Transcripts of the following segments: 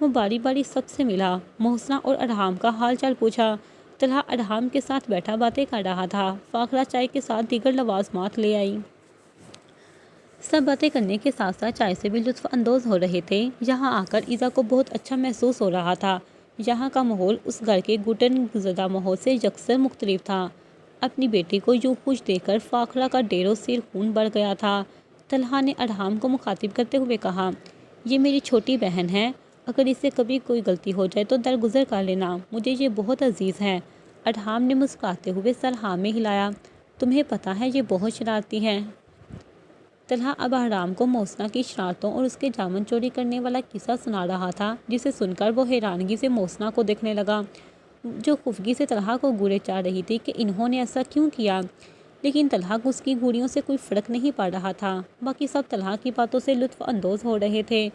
وہ باری باری سب سے ملا، محسنہ اور ارحام کا حال چال پوچھا۔ طلحہ ارحام کے ساتھ بیٹھا باتیں کر رہا تھا، فاخرہ چائے کے ساتھ دیگر لوازمات لے آئی۔ سب باتیں کرنے کے ساتھ ساتھ چائے سے بھی لطف اندوز ہو رہے تھے۔ یہاں آ کر ایزا کو بہت اچھا محسوس ہو رہا تھا۔ یہاں کا ماحول اس گھر کے گھٹن زدہ ماحول سے یکسر مختلف تھا۔ اپنی بیٹی کو یوں خوش دیکھ کر فاخرہ کا ڈیروں سیر خون بڑھ گیا تھا۔ طلحہ نے ارحام کو مخاطب کرتے ہوئے کہا، یہ میری چھوٹی بہن ہے، اگر اس سے کبھی کوئی غلطی ہو جائے تو درگزر کر لینا، مجھے یہ بہت عزیز ہے۔ ارحام نے مسکراتے ہوئے سر ہاں میں ہلایا، تمہیں پتہ ہے یہ بہت شرارتی ہے۔ طلحہ اب ارحام کو محسنہ کی شرارتوں اور اس کے جامن چوری کرنے والا قصہ سنا رہا تھا، جسے سن کر وہ حیرانگی سے محسنہ کو دیکھنے لگا، جو خفگی سے طلحہ کو گھورے چاہ رہی تھی کہ انہوں نے ایسا کیوں کیا، لیکن طلحہ کو اس کی گھوریوں سے کوئی فرق نہیں پڑ رہا تھا۔ باقی سب طلحہ کی باتوں سے لطف اندوز ہو رہے تھے۔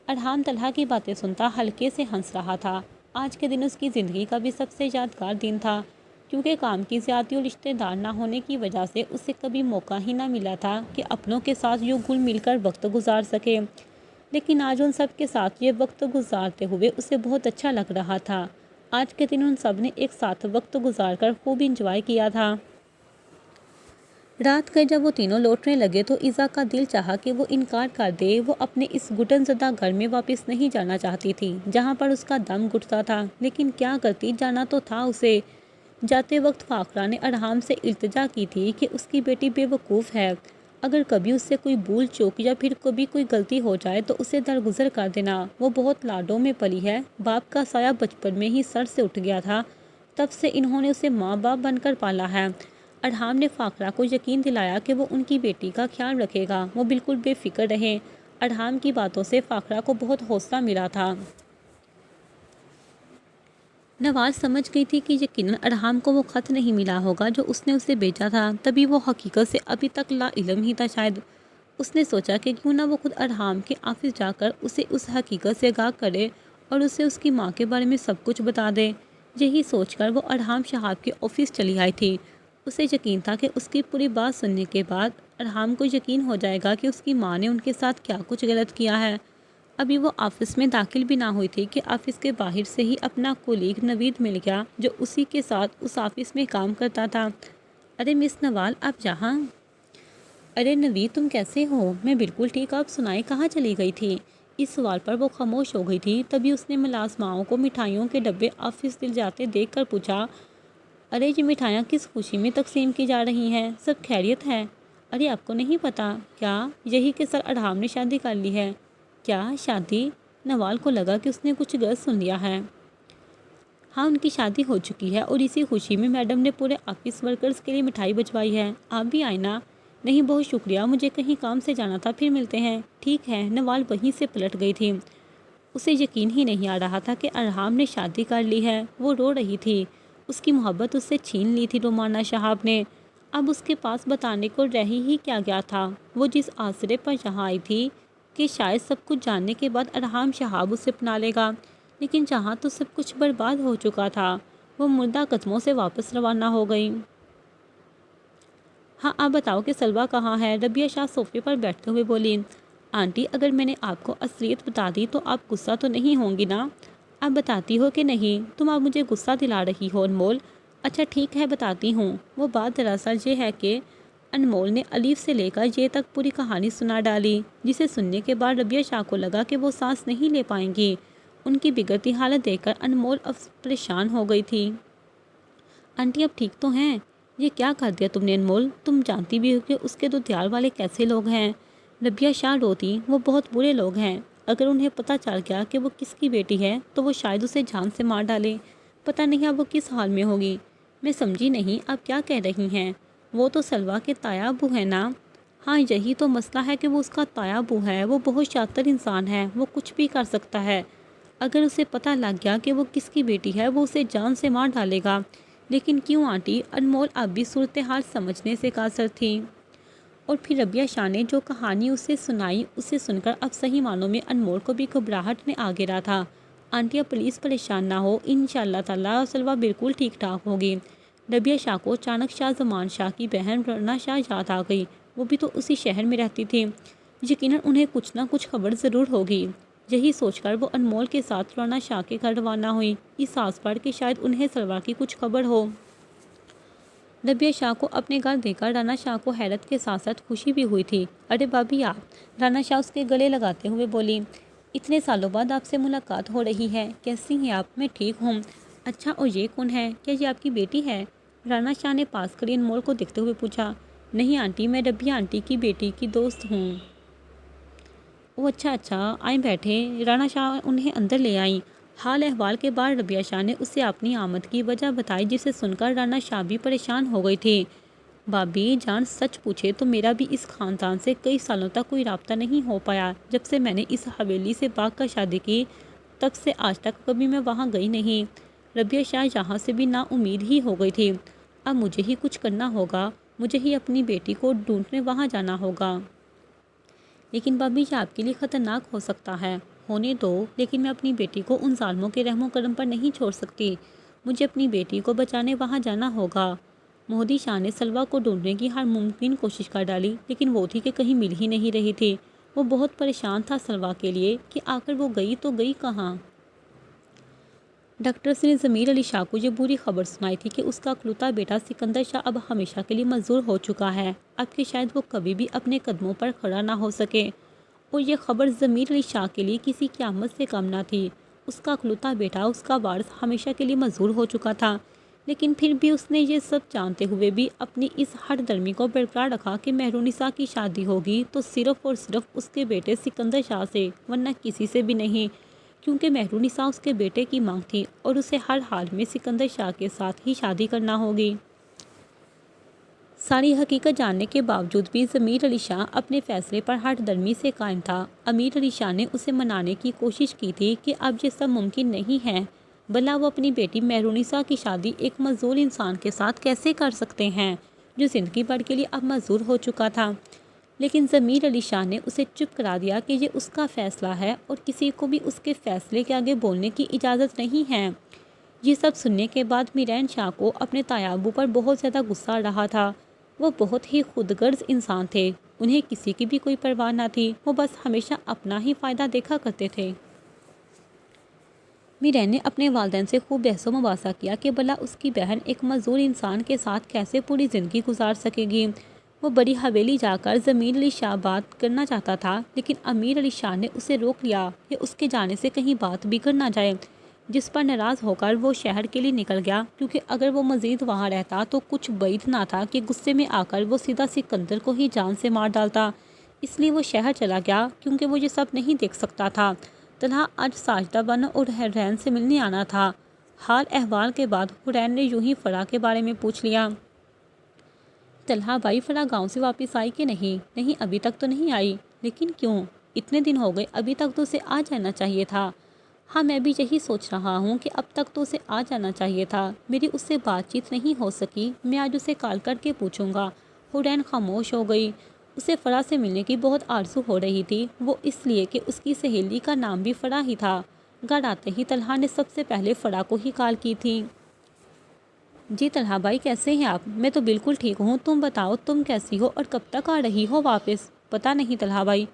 ارحام طلحہ کی باتیں سنتا ہلکے سے ہنس رہا تھا۔ آج کے دن اس کی زندگی کا بھی سب سے یادگار دن تھا، کیونکہ کام کی زیادتی اور رشتہ دار نہ ہونے کی وجہ سے اسے کبھی موقع ہی نہ ملا تھا کہ اپنوں کے ساتھ یوں گل مل کر وقت گزار سکے، لیکن آج ان سب کے ساتھ یہ وقت گزارتے ہوئے اسے بہت اچھا لگ رہا تھا۔ آج کے دن ان سب نے ایک ساتھ وقت گزار کر خوب انجوائے کیا تھا۔ رات گئے جب وہ تینوں لوٹنے لگے تو ایزا کا دل چاہا کہ وہ انکار کر دے، وہ اپنے اس گھٹن زدہ گھر میں واپس نہیں جانا چاہتی تھی جہاں پر اس کا دم گھٹتا تھا، لیکن کیا کرتی، جانا تو تھا اسے۔ جاتے وقت فاخرہ نے ارحام سے التجا کی تھی کہ اس کی بیٹی بے وقوف ہے، اگر کبھی اس سے کوئی بھول چوک یا پھر کبھی کوئی غلطی ہو جائے تو اسے درگزر کر دینا، وہ بہت لاڈوں میں پلی ہے، باپ کا سایہ بچپن میں ہی سر سے اٹھ گیا تھا، تب سے انہوں نے اسے ماں باپ بن کر پالا ہے۔ ارحام نے فاخرہ کو یقین دلایا کہ وہ ان کی بیٹی کا خیال رکھے گا، وہ بالکل بے فکر رہے۔ ارحام کی باتوں سے فاخرہ کو بہت حوصلہ ملا تھا۔ نواز سمجھ گئی تھی کہ یقیناً ارحام کو وہ خط نہیں ملا ہوگا جو اس نے اسے بھیجا تھا، تبھی وہ حقیقت سے ابھی تک لا علم ہی تھا شاید۔ اس نے سوچا کہ کیوں نہ وہ خود ارحام کے آفس جا کر اسے اس حقیقت سے آگاہ کرے اور اسے اس کی ماں کے بارے میں سب کچھ بتا دے۔ یہی سوچ کر وہ ارحام شہاب کے آفس چلی آئی تھی۔ اسے یقین تھا کہ اس کی پوری بات سننے کے بعد ارحام کو یقین ہو جائے گا کہ اس کی ماں نے ان کے ساتھ کیا کچھ غلط کیا ہے۔ ابھی وہ آفس میں داخل بھی نہ ہوئی تھی کہ آفس کے باہر سے ہی اپنا کولیگ نوید مل گیا، جو اسی کے ساتھ اس آفس میں کام کرتا تھا۔ ارے مس نوال، آپ یہاں؟ ارے نوید، تم کیسے ہو؟ میں بالکل ٹھیک، آپ سنائیں کہاں چلی گئی تھی؟ اس سوال پر وہ خاموش ہو گئی تھی، تبھی اس نے ملازماؤں کو مٹھائیوں کے ڈبے آفس لے جاتے دیکھ کر پوچھا، ارے یہ مٹھائیاں کس خوشی میں تقسیم کی جا رہی ہیں؟ سب خیریت ہے؟ ارے آپ کو نہیں پتا کیا، یہی کہ سر ارحام نے شادی کر لی ہے۔ کیا شادی؟ نوال کو لگا کہ اس نے کچھ غلط سن لیا ہے۔ ہاں، ان کی شادی ہو چکی ہے اور اسی خوشی میں میڈم نے پورے آفس ورکرز کے لیے مٹھائی بھجوائی ہے۔ آپ بھی آئے نا؟ نہیں بہت شکریہ، مجھے کہیں کام سے جانا تھا، پھر ملتے ہیں۔ ٹھیک ہے۔ نوال وہیں سے پلٹ گئی تھی۔ اسے یقین ہی نہیں آ رہا تھا کہ ارحام نے شادی کر لی ہے۔ وہ رو رہی تھی، اس کی محبت اس سے چھین لی تھی رومانہ شہاب نے۔ اب اس کے پاس بتانے کو رہ ہی کیا گیا تھا؟ وہ جس آسرے پر یہاں آئی تھی کہ شاید سب کچھ جاننے کے بعد ارحام شہاب اسے اپنا لے گا، لیکن جہاں تو سب کچھ برباد ہو چکا تھا، وہ مردہ قدموں سے واپس روانہ ہو گئی۔ ہاں آپ بتاؤ کہ سلویٰ کہاں ہے؟ ربیہ شاہ صوفے پر بیٹھتے ہوئے بولی۔ آنٹی، اگر میں نے آپ کو اصلیت بتا دی تو آپ غصہ تو نہیں ہوں گی نا؟ آپ بتاتی ہو کہ نہیں؟ تم اب مجھے غصہ دلا رہی ہو انمول۔ اچھا ٹھیک ہے، بتاتی ہوں۔ وہ بات دراصل یہ ہے کہ انمول نے الف سے لے کر یہ تک پوری کہانی سنا ڈالی، جسے سننے کے بعد ربیہ شاہ کو لگا کہ وہ سانس نہیں لے پائیں گی۔ ان کی بگڑتی حالت دیکھ کر انمول اب پریشان ہو گئی تھی۔ آنٹی اب ٹھیک تو ہیں؟ یہ کیا کر دیا تم نے انمول؟ تم جانتی بھی ہو کہ اس کے دودھیار والے کیسے لوگ ہیں۔ ربیہ شاہ روتی، وہ بہت برے لوگ ہیں، اگر انہیں پتہ چل گیا کہ وہ کس کی بیٹی ہے تو وہ شاید اسے جان سے مار ڈالے، پتہ نہیں اب وہ کس حال میں ہوگی۔ میں سمجھی نہیں، آپ کیا کہہ رہی ہیں؟ وہ تو سلویٰ کے تایا ابو ہے نا؟ ہاں یہی تو مسئلہ ہے کہ وہ اس کا تایا ابو ہے، وہ بہت شاطر انسان ہے، وہ کچھ بھی کر سکتا ہے، اگر اسے پتہ لگ گیا کہ وہ کس کی بیٹی ہے وہ اسے جان سے مار ڈالے گا۔ لیکن کیوں آنٹی؟ انمول اب بھی صورتحال سمجھنے سے قاصر تھی۔ اور پھر ربیہ شاہ نے جو کہانی اسے سنائی، اسے سن کر اب صحیح معنوں میں انمول کو بھی گھبراہٹ نے آ گرا تھا۔ آنٹی اب پلیز پریشان نہ ہو، انشاءاللہ تعالیٰ سلویٰ بالکل ٹھیک ٹھاک ہوگی۔ ربیہ شاہ کو اچانک شاہ زمان شاہ کی بہن رنا شاہ یاد آ گئی، وہ بھی تو اسی شہر میں رہتی تھی، یقیناً انہیں کچھ نہ کچھ خبر ضرور ہوگی۔ یہی سوچ کر وہ انمول کے ساتھ رانا شاہ کے گھر روانہ ہوئی، اس آس پر کہ شاید انہیں سلوا کی کچھ خبر ہو۔ ربیہ شاہ کو اپنے گھر دیکھ کر رانا شاہ کو حیرت کے ساتھ ساتھ خوشی بھی ہوئی تھی۔ ارے بھابھی آپ! رانا شاہ اس کے گلے لگاتے ہوئے بولی، اتنے سالوں بعد آپ سے ملاقات ہو رہی ہے، کیسی ہیں آپ؟ میں ٹھیک ہوں۔ اچھا، اور یہ کون ہے؟ کیا یہ آپ کی بیٹی ہے؟ رانا شاہ نے پاس کھڑی انمول کو دیکھتے ہوئے پوچھا۔ نہیں آنٹی، میں ربیہ آنٹی کی بیٹی کی دوست ہوں۔ او اچھا، آئیں بیٹھیں۔ رانا شاہ انہیں اندر لے آئیں۔ حال احوال کے بعد ربیہ شاہ نے اسے اپنی آمد کی وجہ بتائی، جسے سن کر رانا شاہ بھی پریشان ہو گئی تھی۔ بھابھی جان، سچ پوچھے تو میرا بھی اس خاندان سے کئی سالوں تک کوئی رابطہ نہیں ہو پایا۔ جب سے میں نے اس حویلی سے بھاگ کر شادی کی، تب سے آج تک کبھی میں وہاں گئی نہیں۔ ربیہ شاہ یہاں سے بھی نا امید ہی ہو گئی تھی۔ اب مجھے ہی کچھ کرنا ہوگا، مجھے ہی اپنی بیٹی کو ڈھونڈنے وہاں جانا ہوگا۔ لیکن بھابھی یہ آپ کے لیے خطرناک ہو سکتا ہے۔ ہونے دو، لیکن میں اپنی بیٹی کو ان ظالموں کے رحم و کرم پر نہیں چھوڑ سکتی۔ مجھے اپنی بیٹی کو بچانے وہاں جانا ہوگا۔ مہدی شاہ نے سلوا کو ڈھونڈنے کی ہر ممکن کوشش کر ڈالی، لیکن وہ تھی کہ کہیں مل ہی نہیں رہی تھی۔ وہ بہت پریشان تھا سلوا کے لیے کہ آخر وہ گئی تو گئی کہاں۔ ڈاکٹرز نے ضمیر علی شاہ کو یہ بری خبر سنائی تھی کہ اس کا اکلوتا بیٹا سکندر شاہ اب ہمیشہ کے لیے معذور ہو چکا ہے، اب کہ شاید وہ کبھی بھی اپنے قدموں پر کھڑا نہ ہو سکے۔ اور یہ خبر ضمیر علی شاہ کے لیے کسی قیامت سے کم نہ تھی۔ اس کا اکلوتا بیٹا، اس کا وارث، ہمیشہ کے لیے معذور ہو چکا تھا، لیکن پھر بھی اس نے یہ سب جانتے ہوئے بھی اپنی اس ہٹ درمی کو برقرار رکھا کہ مہرونسا کی شادی ہوگی تو صرف اور صرف اس کے بیٹے سکندر شاہ سے، ورنہ کسی سے بھی نہیں، کیونکہ مہرونسا اس کے بیٹے کی مانگ تھی اور اسے ہر حال میں سکندر شاہ کے ساتھ ہی شادی کرنا ہوگی۔ ساری حقیقت جاننے کے باوجود بھی ضمیر علی شاہ اپنے فیصلے پر ہٹ درمی سے قائم تھا۔ امیر علی شاہ نے اسے منانے کی کوشش کی تھی کہ اب یہ سب ممکن نہیں ہے، بھلا وہ اپنی بیٹی مہرونسا کی شادی ایک معذور انسان کے ساتھ کیسے کر سکتے ہیں جو زندگی بھر کے لیے اب معذور ہو چکا تھا۔ لیکن ضمیر علی شاہ نے اسے چپ کرا دیا کہ یہ اس کا فیصلہ ہے اور کسی کو بھی اس کے فیصلے کے آگے بولنے کی اجازت نہیں ہے۔ یہ سب سننے کے بعد میرین شاہ کو اپنے تایا ابو پر بہت زیادہ غصہ آ رہا تھا۔ وہ بہت ہی خود غرض انسان تھے، انہیں کسی کی بھی کوئی پرواہ نہ تھی، وہ بس ہمیشہ اپنا ہی فائدہ دیکھا کرتے تھے۔ میرین نے اپنے والدین سے خوب بحث و مباحثہ کیا کہ بھلا اس کی بہن ایک معذور انسان کے ساتھ کیسے پوری زندگی گزار سکے گی۔ وہ بڑی حویلی جا کر ضمیر علی شاہ بات کرنا چاہتا تھا، لیکن امیر علی شاہ نے اسے روک لیا کہ اس کے جانے سے کہیں بات بگڑ نہ جائے، جس پر ناراض ہو کر وہ شہر کے لیے نکل گیا، کیونکہ اگر وہ مزید وہاں رہتا تو کچھ بعید نہ تھا کہ غصے میں آ کر وہ سیدھا سکندر کو ہی جان سے مار ڈالتا۔ اس لیے وہ شہر چلا گیا، کیونکہ وہ یہ سب نہیں دیکھ سکتا تھا۔ طلحہ آج ساجدہ بانو اور حرین سے ملنے آنا تھا۔ حال احوال کے بعد حرین نے یوں ہی فرح کے بارے میں پوچھ لیا۔ طلحہ بھائی، فرح گاؤں سے واپس آئی کہ نہیں؟ نہیں، ابھی تک تو نہیں آئی۔ لیکن کیوں؟ اتنے دن ہو گئے، ابھی تک تو اسے آ جانا چاہیے تھا۔ ہاں، میں بھی یہی سوچ رہا ہوں کہ اب تک تو اسے آ جانا چاہیے تھا۔ میری اس سے بات چیت نہیں ہو سکی، میں آج اسے کال کر کے پوچھوں گا۔ حرین خاموش ہو گئی۔ اسے فرح سے ملنے کی بہت آرزو ہو رہی تھی، وہ اس لیے کہ اس کی سہیلی کا نام بھی فرح ہی تھا۔ گھر آتے ہی طلحہ نے سب سے پہلے فرح کو ہی کال کی تھی۔ جی طلحہ بھائی، کیسے ہیں آپ؟ میں تو بالکل ٹھیک ہوں، تم بتاؤ تم کیسی ہو اور کب تک آ رہی ہو واپس؟ پتہ نہیں طلحہ بھائی۔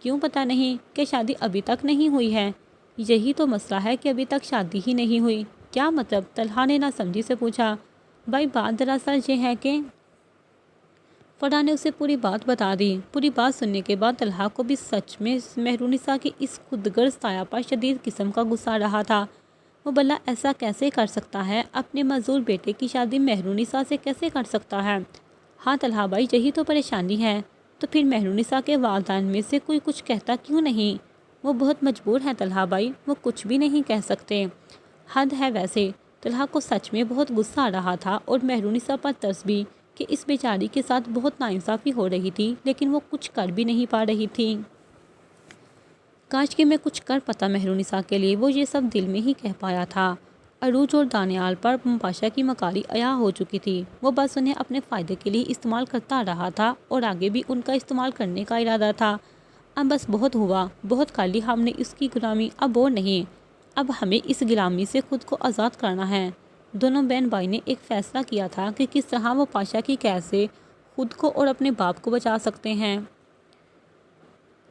کیوں پتہ نہیں؟ کہ شادی ابھی تک نہیں ہوئی ہے؟ یہی تو مسئلہ ہے کہ ابھی تک شادی ہی نہیں ہوئی۔ کیا مطلب؟ طلحہ نے ناسمجھی سے پوچھا۔ بھائی بات دراصل یہ ہے کہ فرح نے اسے پوری بات بتا دی۔ پوری بات سننے کے بعد طلحہ کو بھی سچ میں مہرونسا کی اس خود غرض تایا پر شدید قسم کا غصہ آ رہا تھا۔ وہ بھلا ایسا کیسے کر سکتا ہے؟ اپنے معذور بیٹے کی شادی مہرونسا سے کیسے کر سکتا ہے؟ ہاں طلحہ بھائی، یہی تو پریشانی ہے۔ تو پھر مہرونسا کے والدین میں سے کوئی کچھ کہتا کیوں نہیں؟ وہ بہت مجبور ہے طلحہ بھائی، وہ کچھ بھی نہیں کہہ سکتے۔ حد ہے ویسے۔ طلحہ کو سچ میں بہت غصہ آ رہا تھا اور مہرونسا پر ترس بھی کہ اس بیچاری کے ساتھ بہت ناانصافی ہو رہی تھی، لیکن وہ کچھ کر بھی نہیں پا رہی تھی۔ کاش کہ میں کچھ کر پاتا مہرونسا کے لیے، وہ یہ سب دل میں ہی کہہ پایا تھا۔ عروج اور دانیال پر پاشا کی مکاری عیاں ہو چکی تھی، وہ بس انہیں اپنے فائدے کے لیے استعمال کرتا رہا تھا اور آگے بھی ان کا استعمال کرنے کا ارادہ تھا۔ اب بس بہت ہوا، بہت کر لی ہم نے اس کی غلامی، اب اور نہیں۔ اب ہمیں اس غلامی سے خود کو آزاد کرنا ہے۔ دونوں بہن بھائی نے ایک فیصلہ کیا تھا کہ کس طرح وہ پاشا کی قید سے خود کو اور اپنے باپ کو بچا سکتے ہیں۔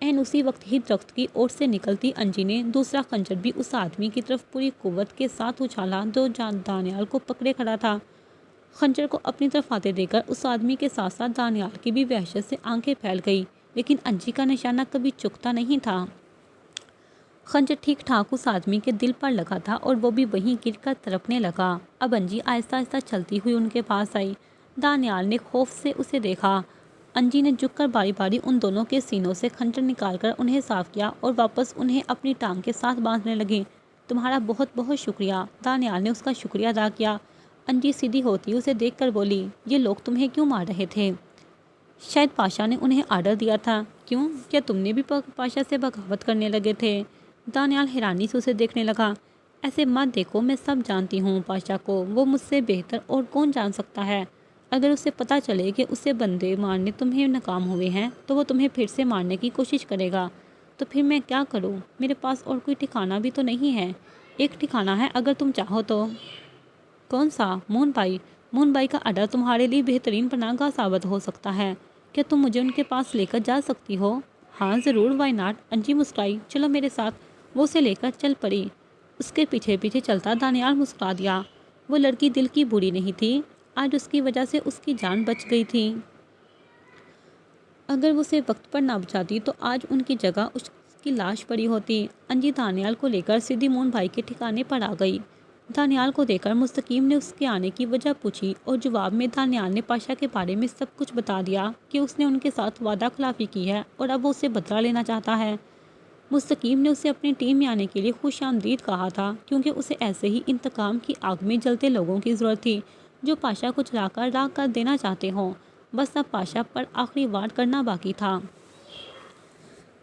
اسی وقت ہی درخت کی اوٹ سے نکلتی انجی نے دوسرا خنجر بھی اس آدمی کی طرف پوری قوت کے ساتھ اچھالا جو دانیال کو پکڑے کھڑا تھا۔ خنجر کو اپنی طرف آتے دیکھ کر اس آدمی کے ساتھ ساتھ دانیال کی بھی وحشت سے آنکھیں پھیل گئی، لیکن انجی کا نشانہ کبھی چکتا نہیں تھا۔ خنجر ٹھیک ٹھاک اس آدمی کے دل پر لگا تھا اور وہ بھی وہیں گر کر تڑپنے لگا۔ اب انجی آہستہ آہستہ چلتی ہوئی ان کے پاس آئی۔ دانیال نے خوف سے اسے دیکھا۔ انجی نے جھک کر باری باری ان دونوں کے سینوں سے خنجر نکال کر انہیں صاف کیا اور واپس انہیں اپنی ٹانگ کے ساتھ باندھنے لگی۔ تمہارا بہت بہت شکریہ۔ دانیال نے اس کا شکریہ ادا کیا۔ انجی سیدھی ہوتی اسے دیکھ کر بولی، یہ لوگ تمہیں کیوں مار رہے تھے؟ شاید پاشا نے انہیں آرڈر دیا تھا۔ کیوں؟ کیا تم نے بھی پاشا سے بغاوت کرنے لگے تھے؟ دانیال حیرانی سے اسے دیکھنے لگا۔ ایسے مت دیکھو، میں سب جانتی ہوں پاشا کو، وہ مجھ سے بہتر اور کون جان سکتا ہے۔ اگر اسے پتہ چلے کہ اسے بندے مارنے تمہیں ناکام ہوئے ہیں تو وہ تمہیں پھر سے مارنے کی کوشش کرے گا۔ تو پھر میں کیا کروں؟ میرے پاس اور کوئی ٹھکانہ بھی تو نہیں ہے۔ ایک ٹھکانہ ہے اگر تم چاہو تو۔ کون سا؟ مون بائی۔ مون بائی کا اڈا تمہارے لیے بہترین پناہ گاہ ثابت ہو سکتا ہے۔ کیا تم مجھے ان کے پاس لے کر جا سکتی ہو؟ ہاں ضرور، وائی ناٹ؟ انجی مسکرائی۔ چلو میرے ساتھ۔ وہ اسے لے کر چل پڑی۔ اس کے پیچھے پیچھے چلتا دانیال مسکرا دیا۔ وہ لڑکی دل کی بری نہیں تھی، آج اس کی وجہ سے اس کی جان بچ گئی تھی۔ اگر وہ اسے وقت پر نہ بچاتی تو آج ان کی جگہ اس کی لاش پڑی ہوتی۔ انجی دانیال کو لے کر سیدھی مون بھائی کے ٹھکانے پر آ گئی۔ دانیال کو دیکھ کر مستقیم نے اس کے آنے کی وجہ پوچھی اور جواب میں دانیال نے پاشا کے بارے میں سب کچھ بتا دیا کہ اس نے ان کے ساتھ وعدہ خلافی کی ہے اور اب وہ اسے بدلہ لینا چاہتا ہے۔ مستقیم نے اسے اپنی ٹیم میں آنے کے لیے خوش آمدید کہا تھا کیونکہ اسے ایسے ہی انتقام کی آگ میں جلتے لوگوں کی ضرورت تھی جو پاشا کو جلا کر راکھ کر دینا چاہتے ہوں۔ بس اب پاشا پر آخری وار کرنا باقی تھا۔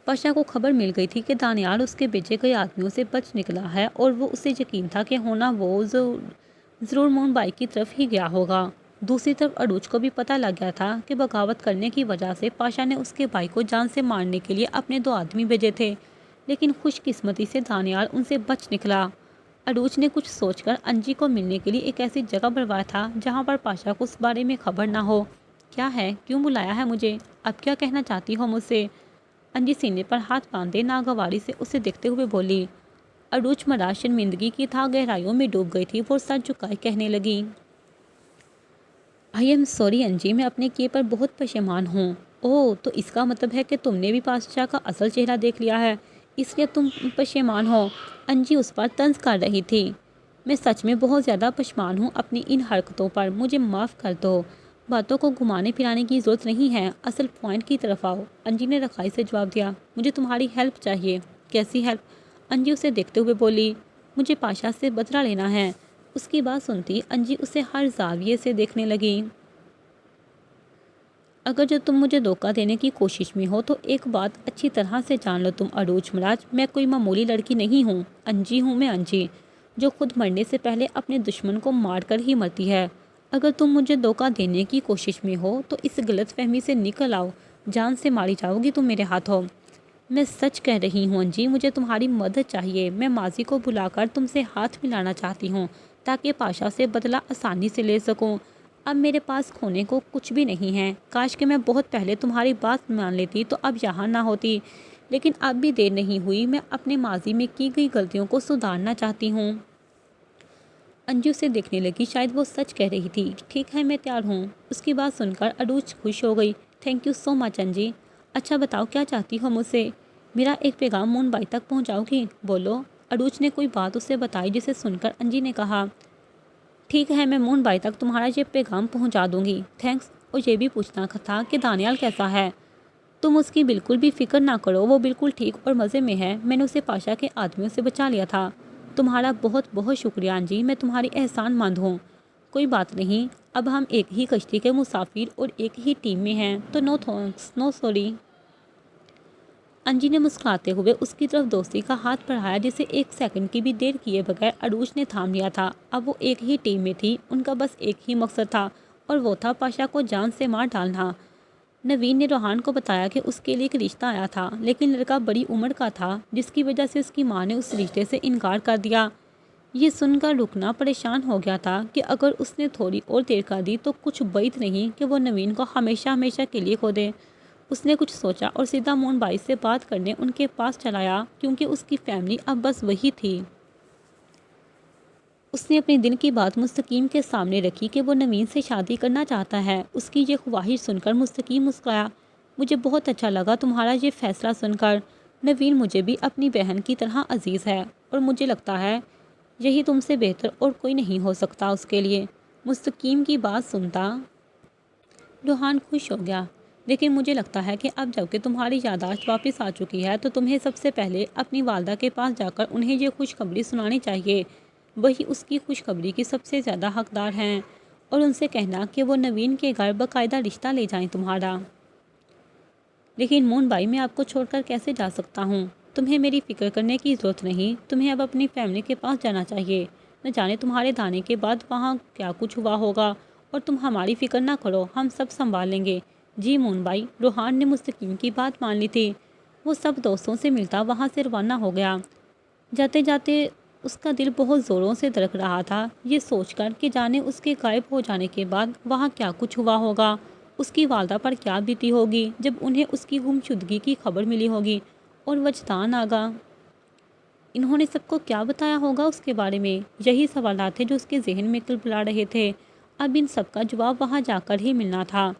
پاشا کو خبر مل گئی تھی کہ دانیال اس کے بھیجے گئے آدمیوں سے بچ نکلا ہے اور وہ اسے یقین تھا کہ ہونا وہ ضرور مون بائی کی طرف ہی گیا ہوگا۔ دوسری طرف عروج کو بھی پتہ لگ گیا تھا کہ بغاوت کرنے کی وجہ سے پاشا نے اس کے بھائی کو جان سے مارنے کے لیے اپنے 2 آدمی بھیجے تھے، لیکن خوش قسمتی سے دانیال ان سے بچ نکلا۔ عروج نے کچھ سوچ کر انجی کو ملنے کے لیے ایک ایسی جگہ بلوایا تھا جہاں پر پاشا کو اس بارے میں خبر نہ ہو۔ کیا ہے؟ کیوں بلایا ہے مجھے؟ اب کیا کہنا چاہتی ہو مجھ سے؟ انجی سینے پر ہاتھ باندھے ناگواری سے اسے دیکھتے ہوئے بولی۔ عروج مرا شرمندگی کی تھا گہرائیوں میں ڈوب گئی تھی، وہ سر جھکائے کہنے لگی، آئی ایم سوری انجی، میں اپنے کیے پر بہت پشیمان ہوں۔ اوہ، تو اس کا مطلب ہے کہ تم نے بھی پاشا کا اصل چہرہ دیکھ لیا ہے، اس لیے تم پشیمان ہو۔ انجی اس پر طنز کر رہی تھی۔ میں سچ میں بہت زیادہ پشیمان ہوں اپنی ان حرکتوں پر، مجھے معاف کر دو۔ باتوں کو گھمانے پھرانے کی ضرورت نہیں ہے، اصل پوائنٹ کی طرف آؤ۔ انجی نے رخائی سے جواب دیا، مجھے تمہاری ہیلپ چاہیے۔ کیسی ہیلپ؟ انجی اسے دیکھتے ہوئے بولی، مجھے پاشا سے بدلہ لینا ہے۔ اس کی بات سنتی انجی اسے ہر زاویے سے دیکھنے لگی۔ اگر جو تم مجھے دھوکہ دینے کی کوشش میں ہو تو ایک بات اچھی طرح سے جان لو تم عروج مراج، میں کوئی معمولی لڑکی نہیں ہوں۔ انجی ہوں میں، انجی جو خود مرنے سے پہلے اپنے دشمن کو مار کر ہی مرتی ہے۔ اگر تم مجھے دھوکہ دینے کی کوشش میں ہو تو اس غلط فہمی سے نکل آؤ، جان سے ماری جاؤ گی تم میرے ہاتھوں۔ میں سچ کہہ رہی ہوں انجی، مجھے تمہاری مدد چاہیے۔ میں ماضی کو بھلا کر تم سے ہاتھ ملانا چاہتی ہوں تاکہ پاشا سے بدلہ آسانی سے لے سکوں۔ اب میرے پاس کھونے کو کچھ بھی نہیں ہے۔ کاش کہ میں بہت پہلے تمہاری بات مان لیتی تو اب یہاں نہ ہوتی، لیکن اب بھی دیر نہیں ہوئی، میں اپنے ماضی میں کی گئی غلطیوں کو سدھارنا چاہتی ہوں۔ انجی اسے دیکھنے لگی، شاید وہ سچ کہہ رہی تھی۔ ٹھیک ہے، میں تیار ہوں۔ اس کی بات سن کر عروج خوش ہو گئی۔ تھینک یو سو مچ انجی۔ اچھا بتاؤ کیا چاہتی ہو مجھ سے؟ میرا ایک پیغام مون بائی تک پہنچاؤ گی؟ بولو۔ عروج نے کوئی بات اسے بتائی جسے سن کر انجی نے کہا، ٹھیک ہے، میں مون بائی تک تمہارا یہ پیغام پہنچا دوں گی۔ تھینکس۔ اور یہ بھی پوچھنا تھا کہ دانیال کیسا ہے؟ تم اس کی بالکل بھی فکر نہ کرو، وہ بالکل ٹھیک اور مزے میں ہے۔ میں نے اسے پاشا کے آدمیوں سے بچا لیا تھا۔ تمہارا بہت بہت شکریہ انجی، میں تمہاری احسان مند ہوں۔ کوئی بات نہیں، اب ہم ایک ہی کشتی کے مسافر اور ایک ہی ٹیم میں ہیں، تو نو تھینکس، نو سوری۔ انجی نے مسکراتے ہوئے اس کی طرف دوستی کا ہاتھ بڑھایا جسے ایک سیکنڈ کی بھی دیر کیے بغیر عروج نے تھام لیا تھا۔ اب وہ ایک ہی ٹیم میں تھی، ان کا بس ایک ہی مقصد تھا اور وہ تھا پاشا کو جان سے مار ڈالنا۔ نوین نے روحان کو بتایا کہ اس کے لیے ایک رشتہ آیا تھا، لیکن لڑکا بڑی عمر کا تھا جس کی وجہ سے اس کی ماں نے اس رشتے سے انکار کر دیا۔ یہ سن کر رکنا پریشان ہو گیا تھا کہ اگر اس نے تھوڑی اور دیر کر دی تو کچھ بعید نہیں کہ وہ نوین کو ہمیشہ ہمیشہ کے لیے کھو دے۔ اس نے کچھ سوچا اور سیدھا مون بائی سے بات کرنے ان کے پاس چلا آیا، کیونکہ اس کی فیملی اب بس وہی تھی۔ اس نے اپنے دل کی بات مستقیم کے سامنے رکھی کہ وہ نوین سے شادی کرنا چاہتا ہے۔ اس کی یہ خواہش سن کر مستقیم مسکرایا۔ مجھے بہت اچھا لگا تمہارا یہ فیصلہ سن کر۔ نوین مجھے بھی اپنی بہن کی طرح عزیز ہے اور مجھے لگتا ہے یہی تم سے بہتر اور کوئی نہیں ہو سکتا اس کے لیے۔ مستقیم کی بات سنتا روحان خوش ہو گیا، لیکن مجھے لگتا ہے کہ اب جب کہ تمہاری یادداشت واپس آ چکی ہے تو تمہیں سب سے پہلے اپنی والدہ کے پاس جا کر انہیں یہ خوشخبری سنانی چاہیے۔ وہی اس کی خوشخبری کی سب سے زیادہ حقدار ہیں، اور ان سے کہنا کہ وہ نوین کے گھر باقاعدہ رشتہ لے جائیں تمہارا۔ لیکن مون بھائی، میں آپ کو چھوڑ کر کیسے جا سکتا ہوں؟ تمہیں میری فکر کرنے کی ضرورت نہیں، تمہیں اب اپنی فیملی کے پاس جانا چاہیے۔ نہ جانے تمہارے جانے کے بعد وہاں کیا کچھ ہوا ہوگا، اور تم ہماری فکر نہ کرو، ہم سب سنبھال لیں گے۔ جی مون بھائی، روحان نے مستقیم کی بات مان لی تھی۔ وہ سب دوستوں سے ملتا وہاں سے روانہ ہو گیا۔ جاتے جاتے اس کا دل بہت زوروں سے دھڑک رہا تھا، یہ سوچ کر کہ جانے اس کے غائب ہو جانے کے بعد وہاں کیا کچھ ہوا ہوگا، اس کی والدہ پر کیا بیتی ہوگی جب انہیں اس کی گمشدگی کی خبر ملی ہوگی، اور وجدان آگا انہوں نے سب کو کیا بتایا ہوگا اس کے بارے میں۔ یہی سوالات تھے جو اس کے ذہن میں کلبلا رہے تھے۔ اب ان سب کا جواب وہاں جا کر ہی ملنا تھا۔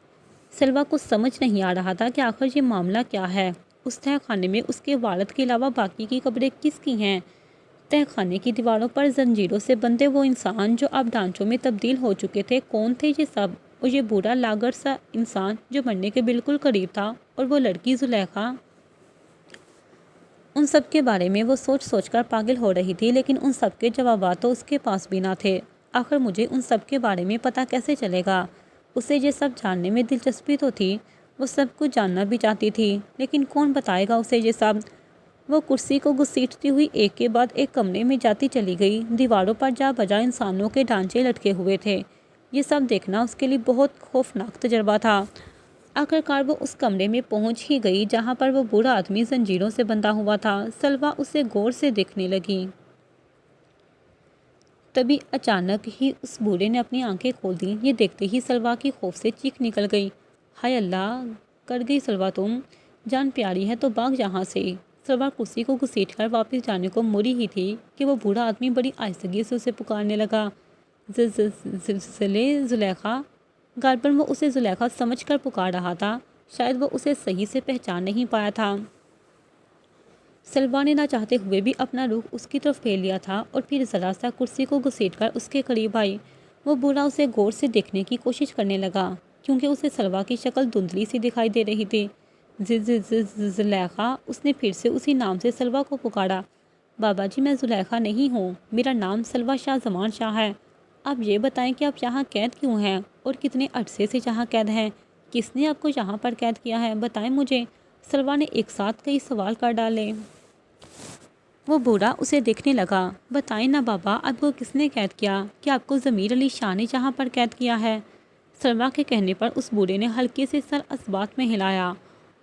سلویٰ کو سمجھ نہیں آ رہا تھا کہ آخر یہ معاملہ کیا ہے۔ اس تہہ خانے میں اس کے والد کے علاوہ باقی کی قبریں کس کی ہیں؟ تہہ خانے کی دیواروں پر زنجیروں سے بندھے وہ انسان جو اب ڈھانچوں میں تبدیل ہو چکے تھے، کون تھے یہ سب؟ اور یہ بوڑھا لاغر سا انسان جو مرنے کے بالکل قریب تھا، اور وہ لڑکی زلیخا؟ ان سب کے بارے میں وہ سوچ سوچ کر پاگل ہو رہی تھی، لیکن ان سب کے جوابات تو اس کے پاس بھی نہ تھے۔ آخر مجھے ان سب کے بارے میں پتہ کیسے چلے گا؟ اسے یہ سب جاننے میں دلچسپی تو تھی، وہ سب کچھ جاننا بھی چاہتی تھی، لیکن کون بتائے گا اسے یہ سب؟ وہ کرسی کو گھسیٹتی ہوئی ایک کے بعد ایک کمرے میں جاتی چلی گئی۔ دیواروں پر جا بجا انسانوں کے ڈھانچے لٹکے ہوئے تھے۔ یہ سب دیکھنا اس کے لیے بہت خوفناک تجربہ تھا۔ آخرکار وہ اس کمرے میں پہنچ ہی گئی جہاں پر وہ بوڑھا آدمی زنجیروں سے بندھا ہوا تھا۔ سلویٰ اسے غور سے دیکھنے لگی۔ تبھی اچانک ہی اس بوڑھے نے اپنی آنکھیں کھول دیں۔ یہ دیکھتے ہی سلویٰ کی خوف سے چیخ نکل گئی۔ ہائے اللہ، کر گئی سلویٰ تم! جان پیاری ہے تو بھاگ یہاں سے! سلویٰ کرسی کو گھسیٹ کر واپس جانے کو مڑی ہی تھی کہ وہ بوڑھا آدمی بڑی آہستگی سے اسے پکارنے لگا، زلیخا! غالباً وہ اسے زلیخا سمجھ کر پکار رہا تھا، شاید وہ اسے صحیح سے پہچان نہیں پایا تھا۔ سلویٰ نے نہ چاہتے ہوئے بھی اپنا رخ اس کی طرف پھیر لیا تھا، اور پھر ذرا سا کرسی کو گھسیٹ کر اس کے قریب آئی۔ وہ بوڑھا اسے غور سے دیکھنے کی کوشش کرنے لگا، کیونکہ اسے سلویٰ کی شکل دھندلی سی دکھائی دے رہی تھی۔ زلیخا! اس نے پھر سے اسی نام سے سلویٰ کو پکارا۔ بابا جی، میں زلیخا نہیں ہوں، میرا نام سلویٰ شاہ زمان شاہ ہے۔ آپ یہ بتائیں کہ آپ یہاں قید کیوں ہیں، اور کتنے عرصے سے یہاں قید ہیں؟ کس نے آپ کو یہاں پر قید کیا ہے، بتائیں مجھے۔ سلویٰ نے ایک ساتھ کئی سوال کر ڈالے۔ وہ بوڑھا اسے دیکھنے لگا۔ بتائیں نا بابا، آپ کو کس نے قید کیا؟ کیا آپ کو ضمیر علی شاہ نے یہاں پر قید کیا ہے؟ سلویٰ کے کہنے پر اس بوڑھے نے ہلکے سے سر اثبات میں ہلایا۔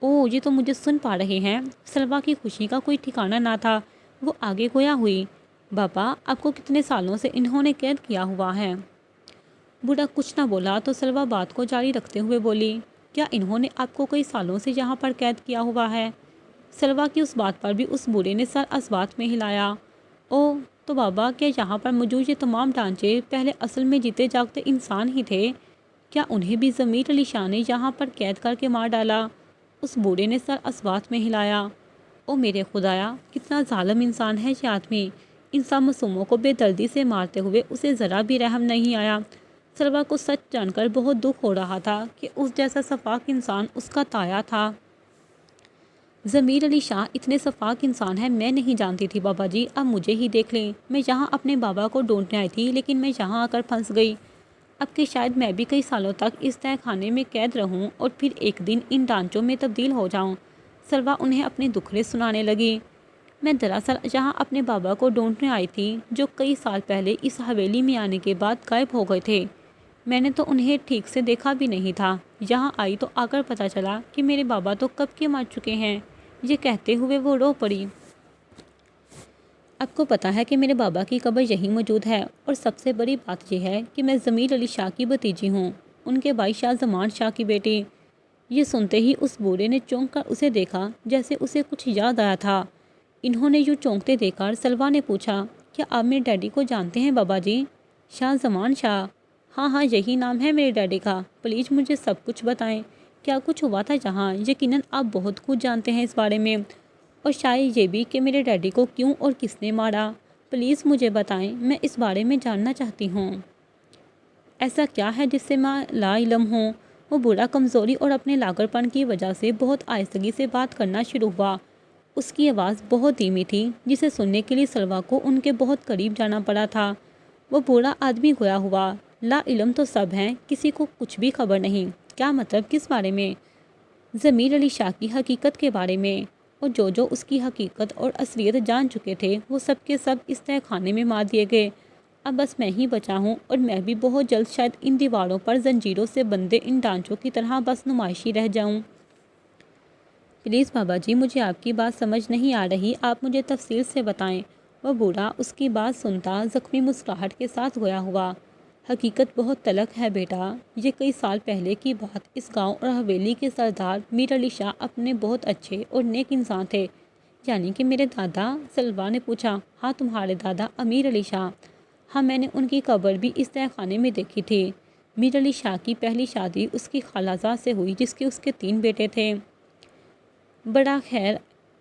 اوہ، یہ تو مجھے سن پا رہے ہیں۔ سلویٰ کی خوشی کا کوئی ٹھکانہ نہ تھا۔ وہ آگے گویا ہوئی۔ بابا، آپ کو کتنے سالوں سے انہوں نے قید کیا ہوا ہے؟ بوڑھا کچھ نہ بولا تو سلویٰ بات کو جاری رکھتے ہوئے بولی، کیا انہوں نے آپ کو کئی سالوں سے یہاں پر قید کیا ہوا ہے؟ سلویٰ کی اس بات پر بھی اس بوڑھے نے سر اثبات میں ہلایا۔ اوہ، تو بابا، کیا یہاں پر موجود یہ تمام ڈھانچے پہلے اصل میں جیتے جاگتے انسان ہی تھے؟ کیا انہیں بھی ضمیر علی شاہ نے یہاں پر قید کر کے مار ڈالا؟ اس بوڑھے نے سر اثبات میں ہلایا۔ او میرے خدایا، کتنا ظالم انسان ہے یہ آدمی! ان سب معصوموں کو بے دردی سے مارتے ہوئے اسے ذرا بھی رحم نہیں آیا۔ سلویٰ کو سچ جان کر بہت دکھ ہو رہا تھا کہ اس جیسا سفاک انسان اس کا تایا تھا۔ ضمیر علی شاہ اتنے سفاک انسان ہے، میں نہیں جانتی تھی بابا جی، اب مجھے ہی دیکھ لیں۔ میں یہاں اپنے بابا کو ڈھونڈنے آئی تھی، لیکن میں یہاں آ کر پھنس گئی۔ اب کہ شاید میں بھی کئی سالوں تک اس تہہ خانے میں قید رہوں اور پھر ایک دن ان ڈھانچوں میں تبدیل ہو جاؤں۔ سلویٰ انہیں اپنے دکھڑے سنانے لگی۔ میں دراصل یہاں اپنے بابا کو ڈھونڈنے آئی تھی، جو کئی سال پہلے اس حویلی میں آنے کے بعد غائب ہو گئے تھے۔ میں نے تو انہیں ٹھیک سے دیکھا بھی نہیں تھا۔ یہاں آئی تو آ کر پتہ چلا کہ میرے بابا تو کب کے مر چکے ہیں۔ یہ کہتے ہوئے وہ رو پڑی۔ آپ کو پتہ ہے کہ میرے بابا کی قبر یہیں موجود ہے، اور سب سے بڑی بات یہ ہے کہ میں ضمیر علی شاہ کی بھتیجی ہوں، ان کے بھائی شاہ زمان شاہ کی بیٹی۔ یہ سنتے ہی اس بوڑھے نے چونک کر اسے دیکھا جیسے اسے کچھ یاد آیا تھا۔ انہوں نے یوں چونکتے دیکھ کر سلوا نے پوچھا، کیا آپ میرے ڈیڈی کو جانتے ہیں بابا جی؟ شاہ زمان شاہ؟ ہاں ہاں، یہی نام ہے میرے ڈیڈی کا۔ پلیز مجھے سب کچھ بتائیں، کیا کچھ ہوا تھا جہاں؟ یقیناً آپ بہت کچھ جانتے ہیں اس بارے میں، اور شاید یہ بھی کہ میرے ڈیڈی کو کیوں اور کس نے مارا۔ پلیز مجھے بتائیں، میں اس بارے میں جاننا چاہتی ہوں۔ ایسا کیا ہے جس سے میں لا علم ہوں؟ وہ بوڑھا کمزوری اور اپنے لاغر پن کی وجہ سے بہت آہستگی سے بات کرنا شروع ہوا۔ اس کی آواز بہت دھیمی تھی، جسے سننے کے لیے سلوا کو ان کے بہت قریب جانا پڑا تھا۔ وہ بوڑھا آدمی گویا ہوا، لا علم تو سب ہیں، کسی کو کچھ بھی خبر نہیں۔ کیا مطلب؟ کس بارے میں؟ ضمیر علی شاہ کی حقیقت کے بارے میں، اور جو اس کی حقیقت اور اصلیت جان چکے تھے وہ سب کے سب اس تہہ خانے میں مار دیے گئے۔ اب بس میں ہی بچا ہوں، اور میں بھی بہت جلد شاید ان دیواروں پر زنجیروں سے بندھے ان ڈانچوں کی طرح بس نمائشی رہ جاؤں۔ پلیز بابا جی، مجھے آپ کی بات سمجھ نہیں آ رہی، آپ مجھے تفصیل سے بتائیں۔ وہ بوڑھا اس کی بات سنتا زخمی مسکراہٹ کے ساتھ گویا ہوا، حقیقت بہت تلخ ہے بیٹا۔ یہ کئی سال پہلے کی بات، اس گاؤں اور حویلی کے سردار میر علی شاہ اپنے بہت اچھے اور نیک انسان تھے۔ یعنی کہ میرے دادا؟ سلوا نے پوچھا۔ ہاں، تمہارے دادا امیر علی شاہ۔ ہاں، میں نے ان کی قبر بھی اس تہہ خانے میں دیکھی تھی۔ میر علی شاہ کی پہلی شادی اس کی خالہ زاد سے ہوئی، جس کے اس کے 3 بیٹے تھے، بڑا خیر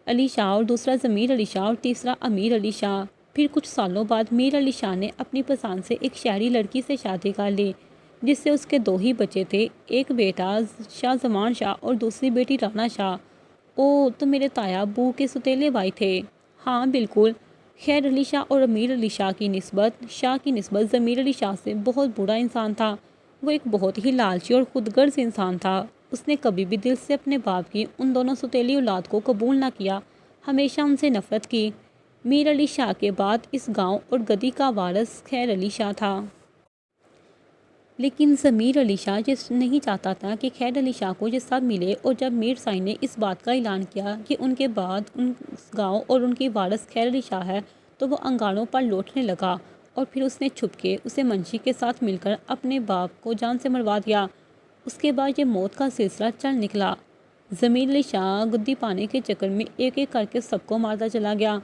علی شاہ اور دوسرا ضمیر علی شاہ اور تیسرا امیر علی شاہ۔ پھر کچھ سالوں بعد میر علی شاہ نے اپنی پسند سے ایک شہری لڑکی سے شادی کر لی، جس سے اس کے 2 ہی بچے تھے، ایک بیٹا شاہ زمان شاہ اور دوسری بیٹی رانا شاہ۔ او، تو میرے تایا ابو کے سوتیلے بھائی تھے؟ ہاں بالکل۔ خیر علی شاہ اور امیر علی شاہ کی نسبت ضمیر علی شاہ سے بہت برا انسان تھا۔ وہ ایک بہت ہی لالچی اور خود غرض انسان تھا۔ اس نے کبھی بھی دل سے اپنے باپ کی ان دونوں سوتیلی اولاد کو قبول نہ کیا، ہمیشہ ان سے نفرت کی۔ میر علی شاہ کے بعد اس گاؤں اور گدی کا وارث خیر علی شاہ تھا۔ لیکن ضمیر علی شاہ یہ نہیں چاہتا تھا کہ خیر علی شاہ کو یہ سب ملے، اور جب میر سائیں نے اس بات کا اعلان کیا کہ ان کے بعد اس گاؤں اور ان کی وارث خیر علی شاہ ہے، تو وہ انگاروں پر لوٹنے لگا، اور پھر اس نے چھپ کے اسے منشی کے ساتھ مل کر اپنے باپ کو جان سے مروا دیا۔ اس کے بعد یہ موت کا سلسلہ چل نکلا۔ ضمیر علی شاہ گدی پانے کے چکر میں ایک ایک کر کے سب کو مارتا چلا گیا۔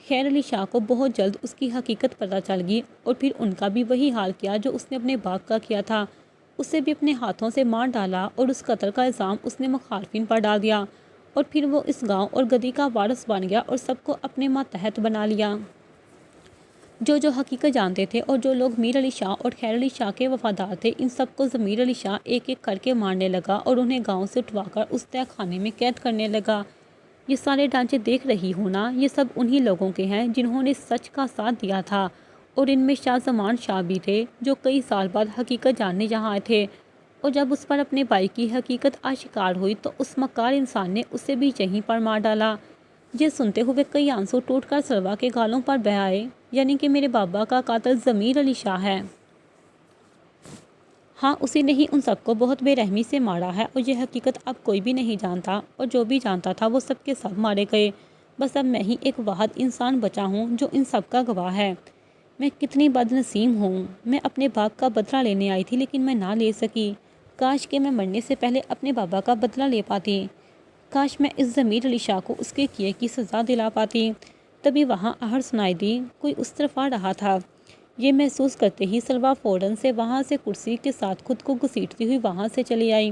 خیر علی شاہ کو بہت جلد اس کی حقیقت پتہ چل گئی، اور پھر ان کا بھی وہی حال کیا جو اس نے اپنے باپ کا کیا تھا، اسے بھی اپنے ہاتھوں سے مار ڈالا، اور اس قتل کا الزام اس نے مخالفین پر ڈال دیا، اور پھر وہ اس گاؤں اور گدی کا وارث بن گیا اور سب کو اپنے ماتحت بنا لیا۔ جو حقیقت جانتے تھے اور جو لوگ میر علی شاہ اور خیر علی شاہ کے وفادار تھے، ان سب کو ضمیر علی شاہ ایک ایک کر کے مارنے لگا، اور انہیں گاؤں سے اٹھوا کر اس تہہ خانے میں قید کرنے لگا۔ یہ سارے ڈھانچے دیکھ رہی ہو نا، یہ سب انہی لوگوں کے ہیں جنہوں نے سچ کا ساتھ دیا تھا، اور ان میں شاہ زمان شاہ بھی تھے، جو کئی سال بعد حقیقت جاننے یہاں آئے تھے، اور جب اس پر اپنے بھائی کی حقیقت آشکار ہوئی تو اس مکار انسان نے اسے بھی یہیں پر مار ڈالا۔ یہ سنتے ہوئے کئی آنسو ٹوٹ کر سلوا کے گالوں پر بہہ آئے۔ یعنی کہ میرے بابا کا قاتل ضمیر علی شاہ ہے؟ ہاں، اسی نے ہی ان سب کو بہت بے رحمی سے مارا ہے، اور یہ حقیقت اب کوئی بھی نہیں جانتا، اور جو بھی جانتا تھا وہ سب کے سب مارے گئے۔ بس اب میں ہی ایک واحد انسان بچا ہوں جو ان سب کا گواہ ہے۔ میں کتنی بد نصیب ہوں۔ میں اپنے باپ کا بدلہ لینے آئی تھی، لیکن میں نہ لے سکی۔ کاش کہ میں مرنے سے پہلے اپنے بابا کا بدلہ لے پاتی۔ کاش میں اس ضمیر علی شاہ کو اس کے کیے کی سزا دلا پاتی۔ تبھی وہاں آہٹ سنائی دی، کوئی اس طرف آ رہا تھا۔ یہ محسوس کرتے ہی سلوا فوراً سے وہاں سے کرسی کے ساتھ خود کو گھسیٹتی ہوئی وہاں سے چلی آئی۔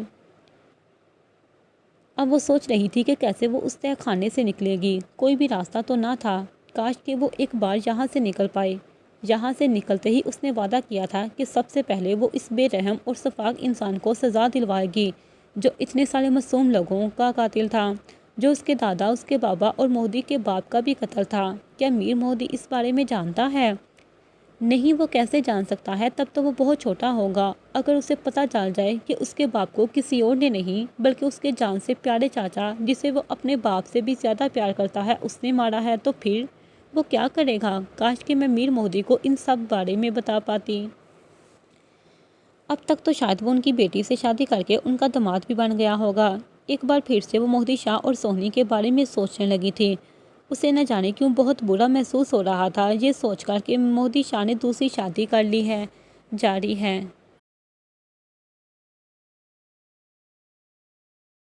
اب وہ سوچ رہی تھی کہ کیسے وہ اس تہہ خانے سے نکلے گی۔ کوئی بھی راستہ تو نہ تھا۔ کاش کہ وہ ایک بار یہاں سے نکل پائے۔ یہاں سے نکلتے ہی اس نے وعدہ کیا تھا کہ سب سے پہلے وہ اس بے رحم اور سفاک انسان کو سزا دلوائے گی جو اتنے سارے معصوم لوگوں کا قاتل تھا، جو اس کے دادا، اس کے بابا اور مہدی کے باپ کا بھی قتل تھا۔ کیا میر مہدی اس بارے میں جانتا ہے؟ نہیں، وہ کیسے جان سکتا ہے؟ تب تو وہ بہت چھوٹا ہوگا۔ اگر اسے پتہ چل جائے کہ اس کے باپ کو کسی اور نے نہیں بلکہ اس کے جان سے پیارے چاچا، جسے وہ اپنے باپ سے بھی زیادہ پیار کرتا ہے، اس نے مارا ہے، تو پھر وہ کیا کرے گا؟ کاش کہ میں میر مہدی کو ان سب بارے میں بتا پاتی۔ اب تک تو شاید وہ ان کی بیٹی سے شادی کر کے ان کا داماد بھی بن گیا ہوگا۔ ایک بار پھر سے وہ مہدی شاہ اور سونی کے بارے میں سوچنے لگی تھی۔ اسے نہ جانے کیوں بہت برا محسوس ہو رہا تھا، یہ سوچ کر کہ مہدی شاہ نے دوسری شادی کر لی ہے۔ جاری ہے۔